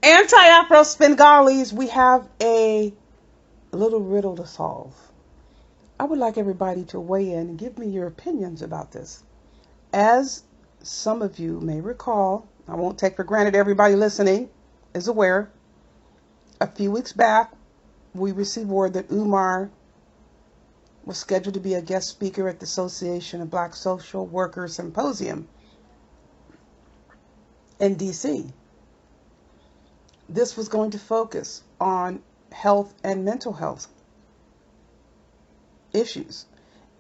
Anti-Afro Spengalis, we have a little riddle to solve. I would like everybody to weigh in and give me your opinions about this. As some of you may recall, I won't take for granted everybody listening is aware, a few weeks back, we received word that Umar was scheduled to be a guest speaker at the Association of Black Social Workers Symposium in D.C. This was going to focus on health and mental health issues,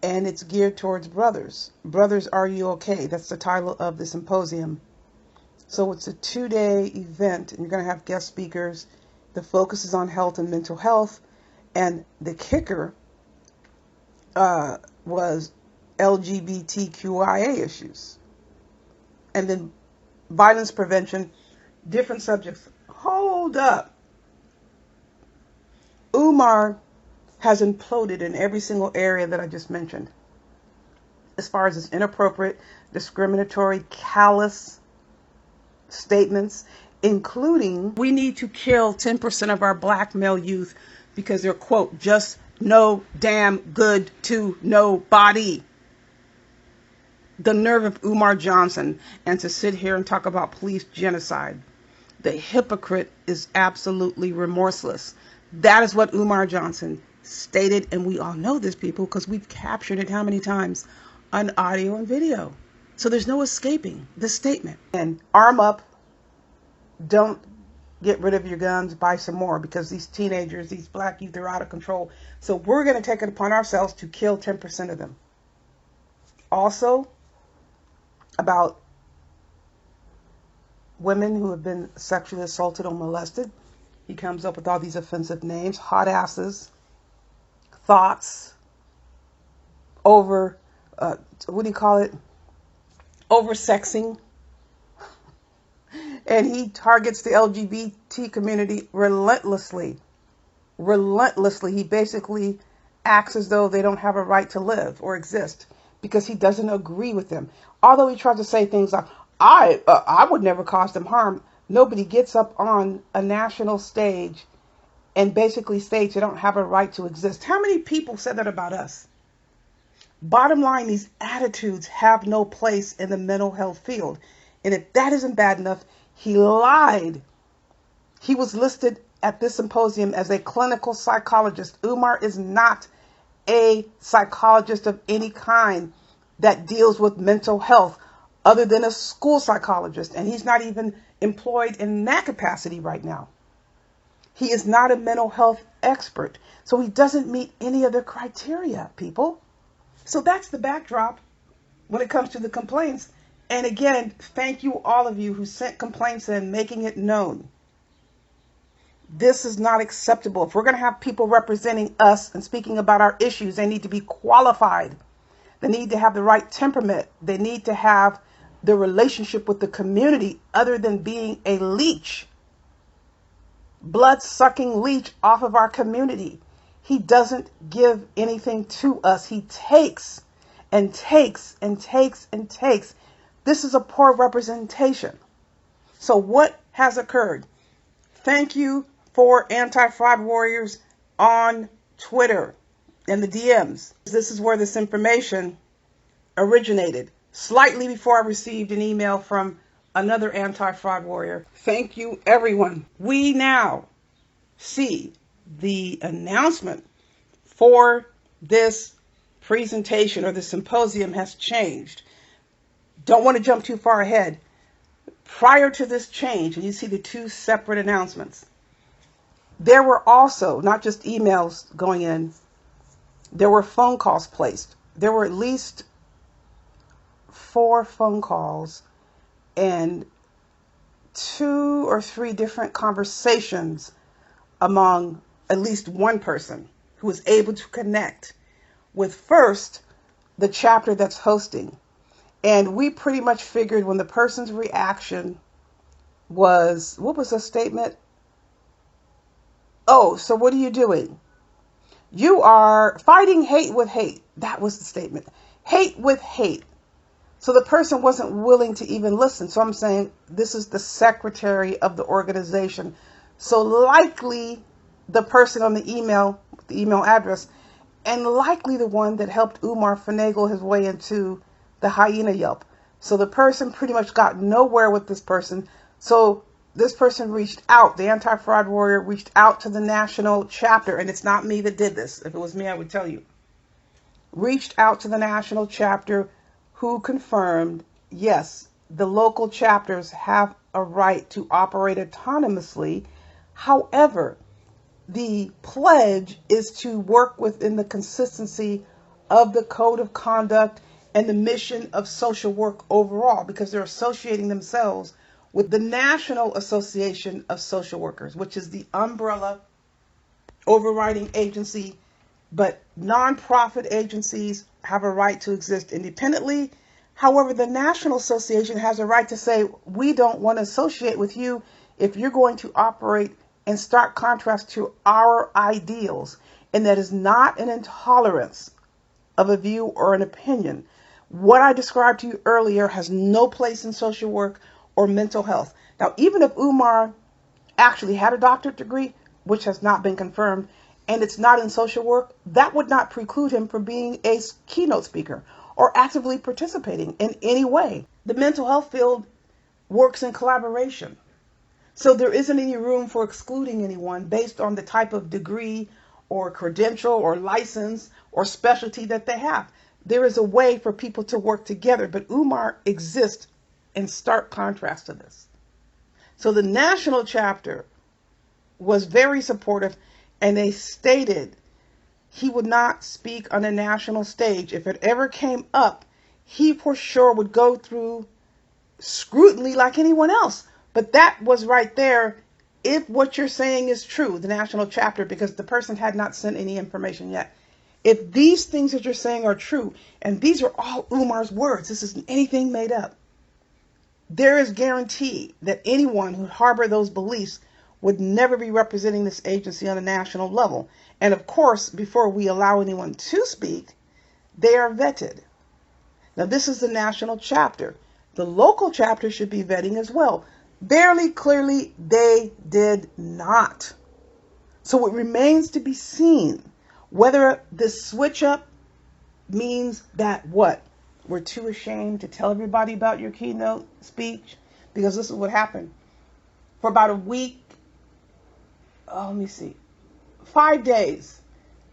and it's geared towards brothers. Brothers, Are You Okay? That's the title of the symposium. So it's a 2-day event, and you're going to have guest speakers. The focus is on health and mental health, and the kicker was LGBTQIA issues, and then violence prevention, different subjects. Hold up. Umar has imploded in every single area that I just mentioned. As far as his inappropriate, discriminatory, callous statements, including, we need to kill 10% of our black male youth because they're, quote, just no damn good to nobody. The nerve of Umar Johnson, and to sit here and talk about police genocide. The hypocrite is absolutely remorseless. That is what Umar Johnson stated, and we all know this, people, because we've captured it how many times on audio and video. So there's no escaping this statement. And arm up. Don't get rid of your guns. Buy some more, because these teenagers, these black youth, are out of control. So we're going to take it upon ourselves to kill 10% of them. Also, about women who have been sexually assaulted or molested. He comes up with all these offensive names, hot asses, thoughts, over, over-sexing. And he targets the LGBT community relentlessly. He basically acts as though they don't have a right to live or exist because he doesn't agree with them. Although he tries to say things like, I would never cause them harm. Nobody gets up on a national stage and basically states they don't have a right to exist. How many people said that about us? Bottom line, these attitudes have no place in the mental health field. And if that isn't bad enough, he lied. He was listed at this symposium as a clinical psychologist. Umar is not a psychologist of any kind that deals with mental health other than a school psychologist. And he's not even employed in that capacity right now. He is not a mental health expert. So he doesn't meet any of the criteria, people. So that's the backdrop when it comes to the complaints. And again, thank you all of you who sent complaints in, making it known. This is not acceptable. If we're going to have people representing us and speaking about our issues, they need to be qualified. They need to have the right temperament. They need to have the relationship with the community other than being a leech, blood-sucking leech off of our community. He doesn't give anything to us. He takes and takes and takes and takes. This is a poor representation. So what has occurred? Thank you for Anti-Fraud Warriors on Twitter and the DMs. This is where this information originated. Slightly before I received an email from another anti-fraud warrior. Thank you, everyone. We now see the announcement for this presentation or the symposium has changed. Don't want to jump too far ahead. Prior to this change, and you see the two separate announcements, there were also not just emails going in, there were phone calls placed. There were at least 4 phone calls and 2 or 3 different conversations among at least one person who was able to connect with first the chapter that's hosting. And we pretty much figured when the person's reaction was, what was the statement? Oh, so what are you doing? You are fighting hate with hate. That was the statement. Hate with hate. So the person wasn't willing to even listen. So I'm saying this is the secretary of the organization. So likely the person on the email address, and likely the one that helped Umar finagle his way into the hyena Yelp. So the person pretty much got nowhere with this person. So this person reached out, the anti-fraud warrior reached out to the national chapter, and it's not me that did this. If it was me, I would tell you. Reached out to the national chapter, who confirmed, yes, the local chapters have a right to operate autonomously. However, the pledge is to work within the consistency of the code of conduct and the mission of social work overall, because they're associating themselves with the National Association of Social Workers, which is the umbrella overriding agency. But nonprofit agencies have a right to exist independently. However, the National Association has a right to say, we don't want to associate with you if you're going to operate in stark contrast to our ideals. And that is not an intolerance of a view or an opinion. What I described to you earlier has no place in social work or mental health. Now, even if Umar actually had a doctorate degree, which has not been confirmed, and it's not in social work, that would not preclude him from being a keynote speaker or actively participating in any way. The mental health field works in collaboration. So there isn't any room for excluding anyone based on the type of degree or credential or license or specialty that they have. There is a way for people to work together, but Umar exists in stark contrast to this. So the national chapter was very supportive, and they stated he would not speak on a national stage. If it ever came up, he for sure would go through scrutiny like anyone else. But that was right there, if what you're saying is true, the national chapter, because the person had not sent any information yet. If these things that you're saying are true, and these are all Umar's words, this isn't anything made up, there is guarantee that anyone who harbor those beliefs would never be representing this agency on a national level. And of course, before we allow anyone to speak, they are vetted. Now, this is the national chapter. The local chapter should be vetting as well. Very clearly, they did not. So it remains to be seen whether this switch up means that what? We're too ashamed to tell everybody about your keynote speech? Because this is what happened. For about a week, 5 days,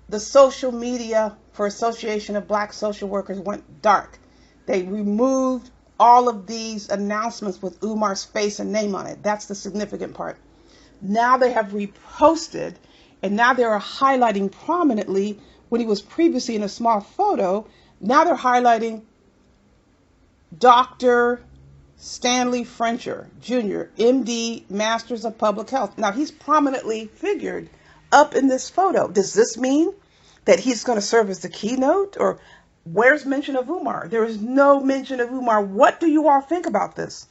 the social media for Association of Black Social Workers went dark. They removed all of these announcements with Umar's face and name on it. That's the significant part. Now they have reposted, and now they are highlighting prominently when he was previously in a small photo. Now they're highlighting Dr. Stanley Frencher, Jr., MD, Masters of Public Health. Now, he's prominently figured up in this photo. Does this mean that he's going to serve as the keynote? Or where's mention of Umar? There is no mention of Umar. What do you all think about this?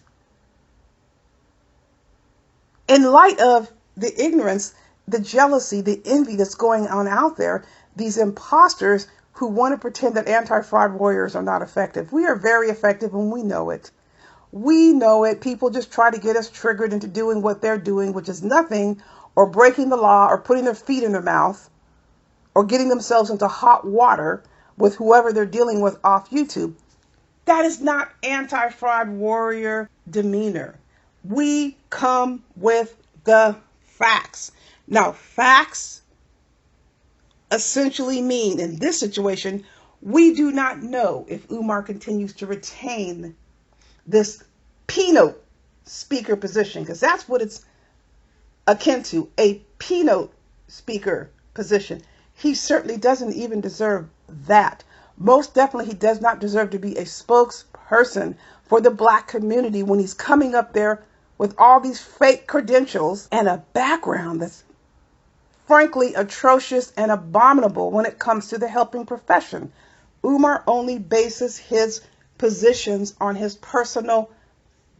In light of the ignorance, the jealousy, the envy that's going on out there, these imposters who want to pretend that anti-fraud warriors are not effective. We are very effective, and we know it. We know it. People just try to get us triggered into doing what they're doing, which is nothing, or breaking the law, or putting their feet in their mouth, or getting themselves into hot water with whoever they're dealing with off YouTube. That is not anti-fraud warrior demeanor. We come with the facts. Now, facts essentially mean, in this situation, we do not know if Umar continues to retain this keynote speaker position, because that's what it's akin to, a keynote speaker position. He certainly doesn't even deserve that. Most definitely, he does not deserve to be a spokesperson for the Black community when he's coming up there with all these fake credentials and a background that's frankly atrocious and abominable when it comes to the helping profession. Umar only bases his positions on his personal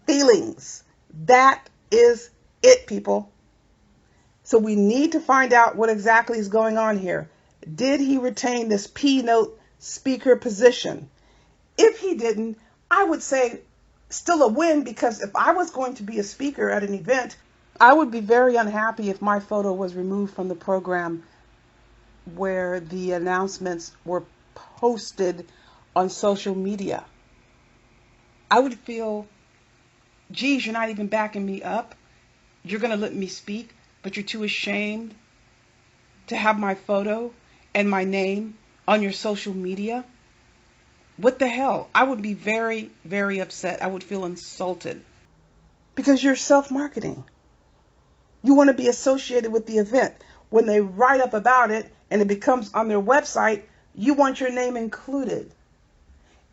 feelings. That is it, people. So we need to find out what exactly is going on here. Did he retain this keynote speaker position? If he didn't, I would say still a win, because if I was going to be a speaker at an event, I would be very unhappy if my photo was removed from the program where the announcements were posted on social media. I would feel, geez, you're not even backing me up. You're going to let me speak, but you're too ashamed to have my photo and my name on your social media. What the hell? I would be very, very upset. I would feel insulted, because you're self-marketing. You want to be associated with the event. When they write up about it and it becomes on their website, you want your name included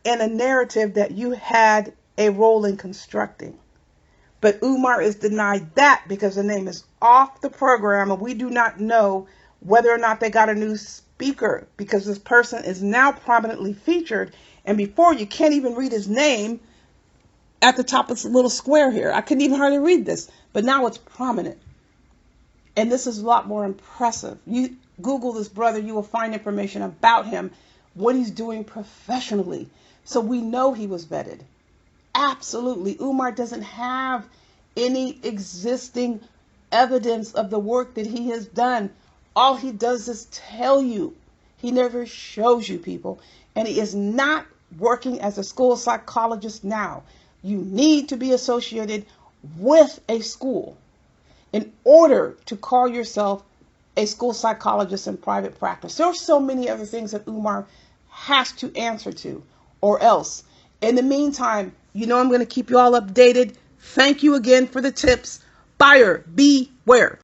in a narrative that you had a role in constructing. But Umar is denied that because the name is off the program, and we do not know whether or not they got a new speaker, because this person is now prominently featured. And before, you can't even read his name at the top of this little square here. I couldn't even hardly read this, but now it's prominent. And this is a lot more impressive. You Google this brother, you will find information about him, what he's doing professionally. So we know he was vetted. Absolutely. Umar doesn't have any existing evidence of the work that he has done. All he does is tell you. He never shows you, people. And he is not working as a school psychologist now. You need to be associated with a school in order to call yourself a school psychologist in private practice. There are so many other things that Umar has to answer to, or else. In the meantime, you know I'm going to keep you all updated. Thank you again for the tips. Buyer beware.